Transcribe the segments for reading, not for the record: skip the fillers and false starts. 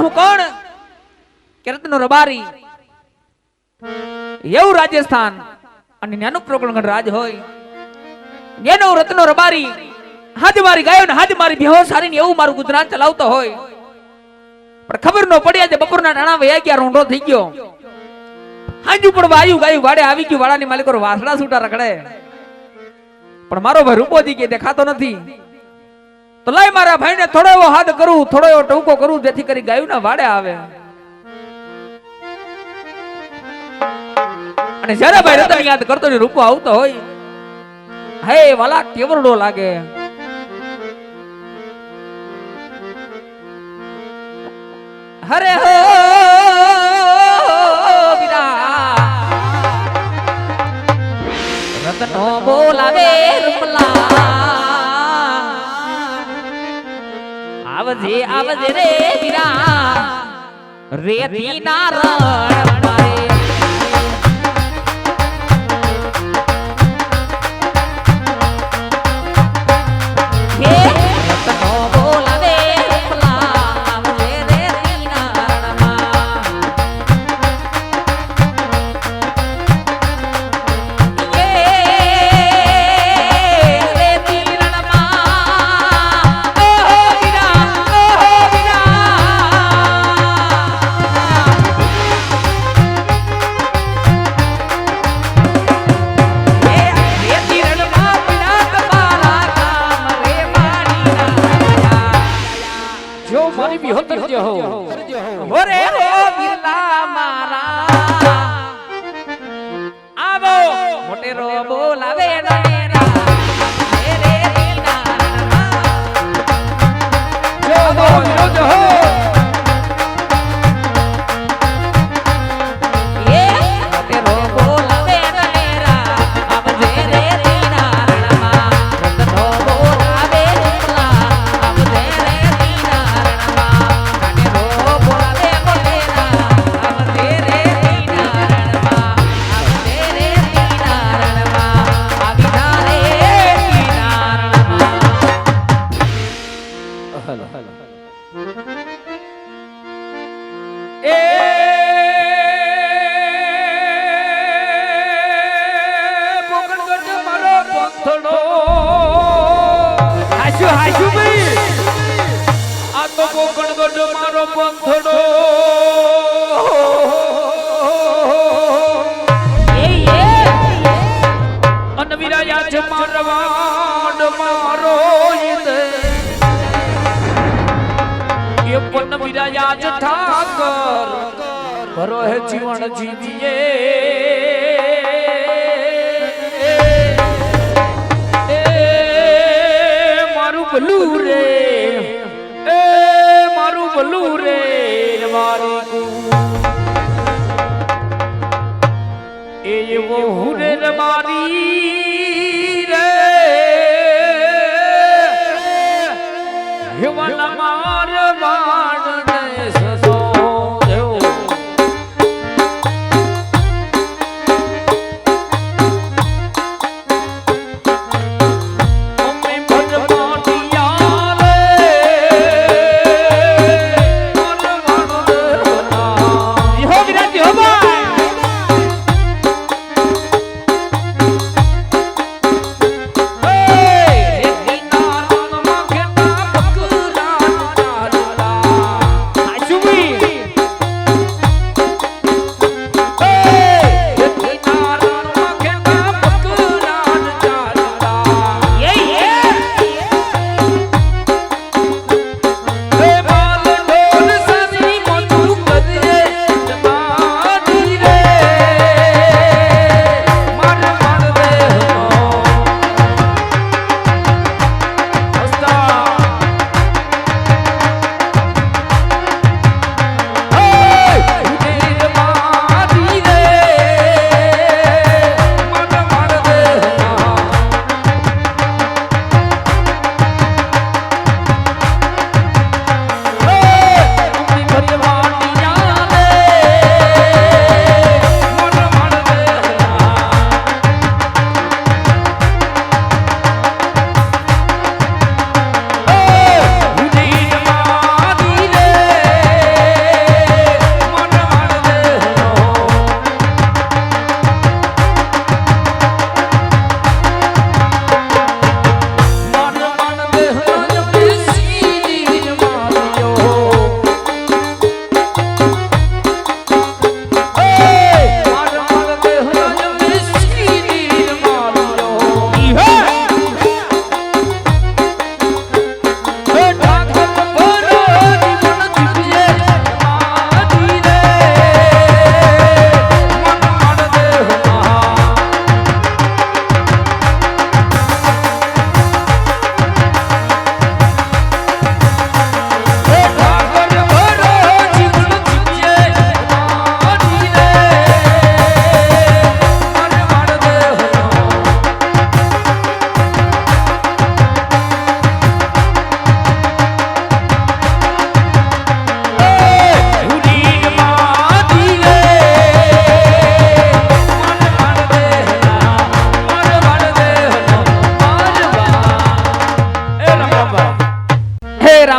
હું કોણ કે રત્નો રબારી એવું રાજસ્થાન અને નાનું પ્રોકળગઢ રાજ હોય એનો રત્નો રબારી હાજ મારી ગાયો ને હાજ મારી ભેહો સારી ને એવું મારું ગુજરાત ચલાવતો હોય પણ ખબર ન પડી આજે બપોરના ટાણા વયા ગયા રોંઢો થઈ ગયો હાજુ પણ વાયુ ગાયું વાડે આવી ગયું વાડાની માલિકો વાસડા છૂટા રખડે પણ મારો ભાઈ રૂપોજી કે દેખાતો નથી તો લાય મારા ભાઈને થોડો એવો હાથ કરું થોડો એવો ટૂંકો કરું જેથી કરી ગાયું ના વાડે આવે અને જરા ભાઈ રતન યાદ કરતો ને રૂપો આવતો હોય હે વાલા કેવરડો લાગે હરે હો રતનો બોલાવે રૂપલા આવજે આવજે રે વીરા રેતી નારણ મારે ભરો હે જીવન જીવીએ મારું ભલું રે મારું ભલું રે મારી એ એવો હુરે રે મારી રે હેવાના માર બાણ ને સસો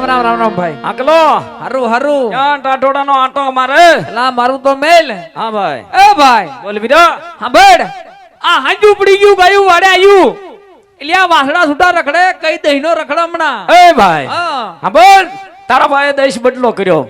રામ રામ રામ ભાઈ આકલો હારું હારું ક્યાં ટાટોડાનો આટો મારે એલા મારું તો મેલ હા ભાઈ એ ભાઈ બોલ બીરા હા બડ આ હાંજુ પડી ગયું ગાયું વાડે આવ્યું એટલે આ વાસડા છૂટા રખડે કઈ દહીનો રખડે હમણાં એ ભાઈ હા હા બોલ તારા ભાઈએ દેશ બદલો કર્યો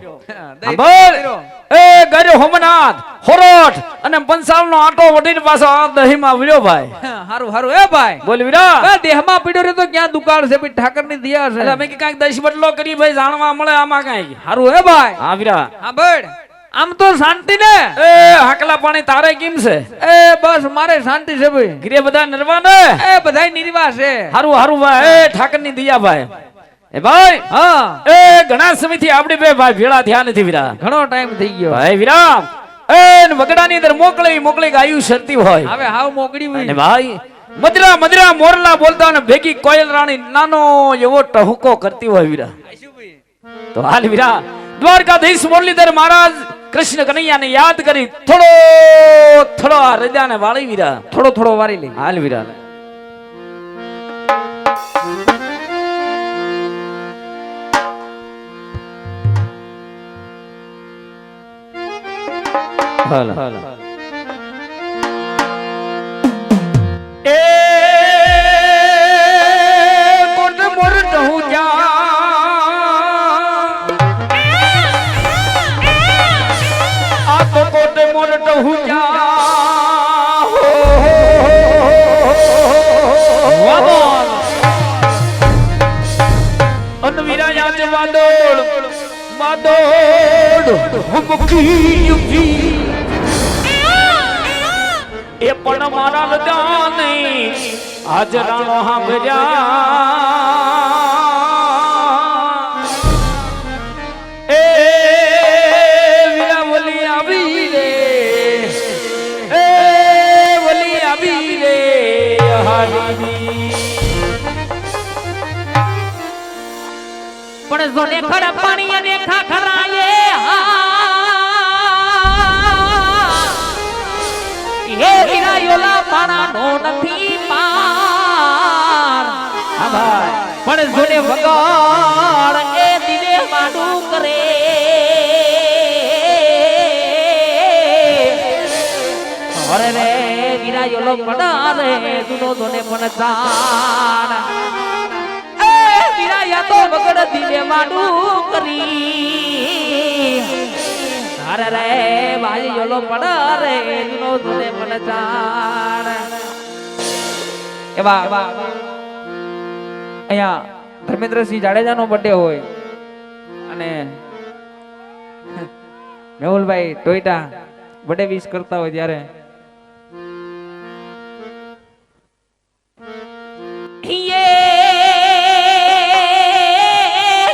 દહીં બોલ કર્યો. એ ગર્યો હોમનાથ હોરોઠ અને પંચાલનો આટો વટીને પાછો આ દહીંમાં વળ્યો ભાઈ હારું હારું એ ભાઈ બોલ બીરા બે દેહમાં પીડ્યો રે તો ક્યાં દુકાળ છે ભાઈ ઠાકરની દિયા છે એટલે અમે કે કાંઈક દેશ બદલો કરી ભાઈ જાણવા મળે આમાં કાંઈ હારું એ ભાઈ હા બીરા હા બડ આમ તો શાંતિ ને એ હાકલા પાણી તારે કેમ છે એ બસ મારે શાંતિ છે ભાઈ ગીરે બધા નરવા ને એ બધાય નિર્વાહ છે હારું હારું ભાઈ એ ઠાકરની દિયા ભાઈ એ ભાઈ હા એ ઘણા સમયથી આપડી બે ભાઈ ભેળા થયા નથી વીરા ઘણો ટાઈમ થઈ ગયો ભાઈ વીરા એ વગડાની અંદર મોકલી ગાયું શરતી હોય હવે હાવ મોકડી અને હોય ભાઈ મદરા મદરા મોરલા બોલતા અને ભેગી કોયલ રાણી નાનો એવો ટહુકો કરતી હોય વીરા તો હાલ વીરા દ્વારકાધીશ મુરલીધર મહારાજ કૃષ્ણ કનૈયાને યાદ કરી થોડો આ રજાને વાળી વીરા થોડો થોડો વારી લે હાલ વીરા હાલ એ કોટ મોર ટહુ જા આ તો કોટ મોર ટહુ જા અનવીરા યાદ વાદોળ હુમકી યુકી એ પણ મારા લગા નહીં હાજરાનો હાંભળ્યા એ વીરા વલી આવી રે એ વલી આવી રે હારી પણ જોને ખરા પાણી અને ખાખરાએ હે વિરાયોલા પાણાનો નથી પાર હા ભાઈ પણ જોને વગાડ એ દિલે માડું કરે અરે રે વિરાયોલો પડારે દુનો દોને પણ તાર એ વિરાયા તો વગડ દિલે માડું કરી અરે રે ભાઈ યોલો પડા રે દુનો દુને પણ ચાણ એવા અહીંયા ધર્મેન્દ્રસિંહ જાડેજાનો બર્થડે હોય અને મેહુલભાઈ ટોયટા બર્થડે વિશ કરતા હોય ત્યારે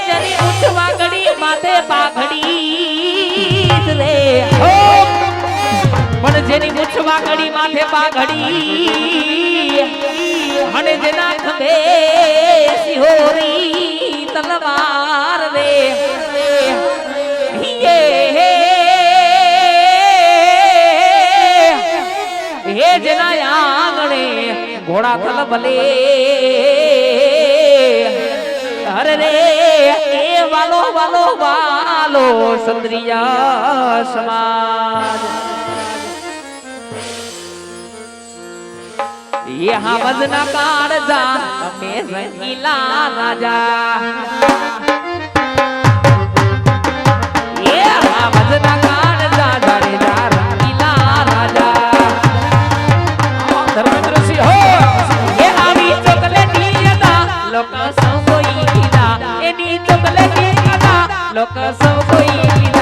જરી ઉઠવા ઘડી માથે પાઘડી રે પણ જેની મુછવા ઘડી માથે પાઘડી અને જેના ખભે સિહોરી તલવાર રે હે જેના આંગણે ઘોડા તલ ભલે અરે રે એ વાલો વાલો વાલો સંદ્રિયા સમાજ ये हमद न काढ़जा मे रंगीला राजा ये हमद न काढ़जा जाड़ेजा रंगीला राजा ધર્મેન્દ્રસિંહ હો ये आवी ચોકલેટી હતા લોક સૌ કોઈ કીધા એની ચોકલેટી હતા લોક સૌ કોઈ